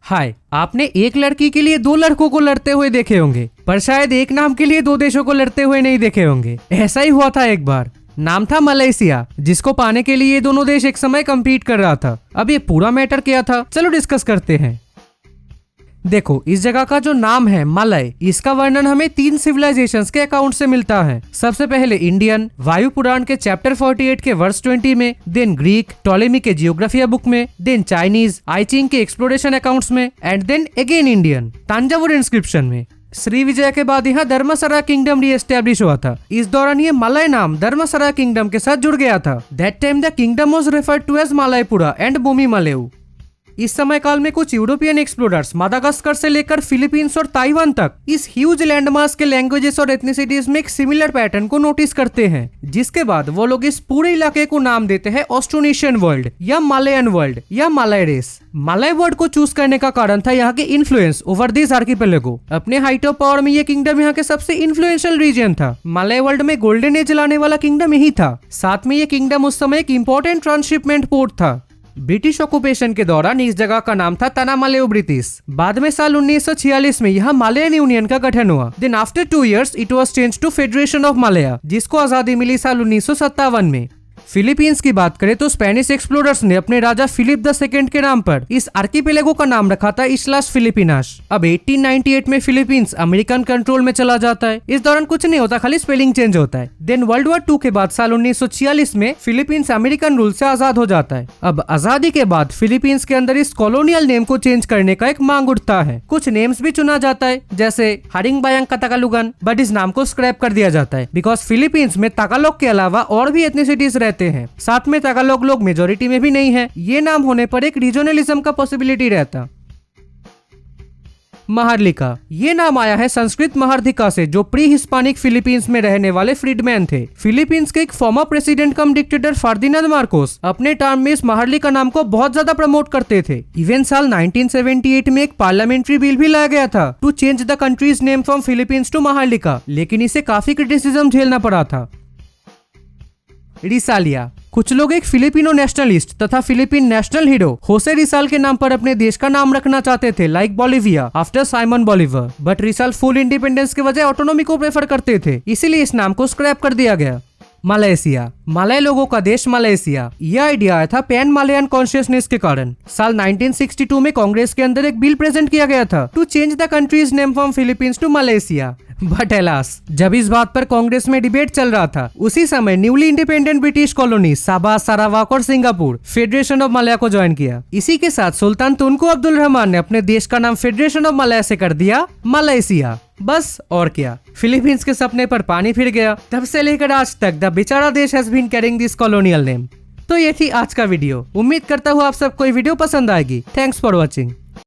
हाय, आपने एक लड़की के लिए दो लड़कों को लड़ते हुए देखे होंगे, पर शायद एक नाम के लिए दो देशों को लड़ते हुए नहीं देखे होंगे। ऐसा ही हुआ था एक बार। नाम था मलेशिया, जिसको पाने के लिए ये दोनों देश एक समय कम्पीट कर रहा था। अब ये पूरा मैटर क्या था, चलो डिस्कस करते हैं। देखो, इस जगह का जो नाम है मलय, इसका वर्णन हमें 3 सिविलाइजेशंस के अकाउंट से मिलता है। सबसे पहले इंडियन, वायु पुराण के चैप्टर 48 के वर्स 20 में, देन ग्रीक, टॉलेमी के जियोग्राफिया बुक में, देन चाइनीज, आई चिंग के एक्सप्लोरेशन अकाउंट्स में, and then again Indian, Thanjavur inscription में। श्री विजय के बाद यहाँ धर्मसरा किंगडम रीएस्टैब्लिश हुआ था। इस दौरान ये मलय नाम धर्मसरा किंगडम के साथ जुड़ गया था। That time the kingdom was referred to as Malayapura and Bhumi Melayu. इस समय काल में कुछ यूरोपियन एक्सप्लोरर्स मादागास्कर से लेकर फिलीपींस और ताइवान तक इस ह्यूज लैंडमास के लैंग्वेजेस और एथनिसिटीज में एक सिमिलर पैटर्न को नोटिस करते हैं, जिसके बाद वो लोग इस पूरे इलाके को नाम देते हैं ऑस्ट्रोनेशियन वर्ल्ड या मलयन वर्ल्ड या मलय रेस। मलय वर्ड को चूज करने का कारण था यहाँ के इन्फ्लुएंस ओवर दिस आर्किपेलागो। अपने हाइट ऑफ पावर में ये किंगडम यहाँ के सबसे इन्फ्लुएंशियल रीजन था। मलय वर्ल्ड में गोल्डन एज लाने वाला किंगडम यही था। साथ में ये किंगडम उस समय एक इंपॉर्टेंट ट्रांसशिपमेंट पोर्ट था। ब्रिटिश ऑक्यूपेशन के दौरान इस जगह का नाम था तनामलेउ ब्रिटिश। बाद में साल 1946 में यह मलयन यूनियन का गठन हुआ। Then after 2 years it was change to federation of Malaya, जिसको आजादी मिली साल 1957 में। फिलीपींस की बात करें तो स्पेनिश एक्सप्लोरर्स ने अपने राजा फिलिप II के नाम पर इस आर्किपेलागो का नाम रखा था इस्लास फिलिपिनास। अब 1898 में फिलीपींस अमेरिकन कंट्रोल में चला जाता है। इस दौरान कुछ नहीं होता, खाली स्पेलिंग चेंज होता है। देन वर्ल्ड वॉर 2 के बाद साल 1946 में फिलीपींस अमेरिकन रूल से आजाद हो जाता है। अब आजादी के बाद फिलीपींस के अंदर इस कॉलोनियल नेम को चेंज करने का एक मांग उठता है। कुछ नेम्स भी चुना जाता है, जैसे हरिंग बायांग कताकालुगन, बट इस नाम को स्क्रैप कर दिया जाता है बिकॉज फिलीपींस में तागालोग के अलावा और भी एथनिसिटीज रहते हैं। साथ में तागालोग लोग मेजोरिटी में भी नहीं है। ये नाम होने पर एक रीजनलिज्म का पॉसिबिलिटी रहता। महारलिका, ये नाम आया है संस्कृत महारधिका से, जो प्री हिस्पानिक फिलीपींस में रहने वाले फ्रीडमैन थे। फिलीपींस के एक फॉर्मर प्रेसिडेंट कम डिक्टेटर फर्दिनांड मार्कोस अपने टर्म में इस महारलिका नाम को बहुत ज्यादा प्रमोट करते थे। इवन साल 1978 में एक पार्लियामेंट्री बिल भी लाया गया था to change the country's name from Philippines to Maharlika, लेकिन इसे काफी क्रिटिसिज्म झेलना पड़ा था। रिसालिया, कुछ लोग एक फिलिपिनो नेशनलिस्ट तथा फिलिपिन नेशनल हीरो होसे रिसाल के नाम पर अपने देश का नाम रखना चाहते थे, like Bolivia after Simon Bolivar, but Rizal full independence के बजाय ऑटोनॉमी को प्रेफर करते थे, इसीलिए इस नाम को स्क्रैप कर दिया गया। मलेशिया, मलय लोगों का देश मलेशिया। यह आइडिया आया था पैन मलयन कॉन्शियसनेस के कारण। साल 1962 में कांग्रेस के अंदर एक बिल प्रेजेंट किया गया था to change the country's name from Philippines to Malaysia. But alas, जब इस बात पर कांग्रेस में डिबेट चल रहा था, उसी समय न्यूली इंडिपेंडेंट ब्रिटिश कॉलोनी साबा, सारावाक और सिंगापुर फेडरेशन ऑफ मलया को ज्वाइन किया। इसी के साथ सुल्तान तुनको अब्दुल रहमान ने अपने देश का नाम फेडरेशन ऑफ मलया से कर दिया मलेशिया। बस और क्या, फिलीपींस के सपने पर पानी फिर गया। तब से लेकर आज तक द बेचारा देश has been carrying this colonial name. तो ये थी आज का वीडियो। उम्मीद करता हूँ आप सबको ये वीडियो पसंद आएगी। Thanks for watching.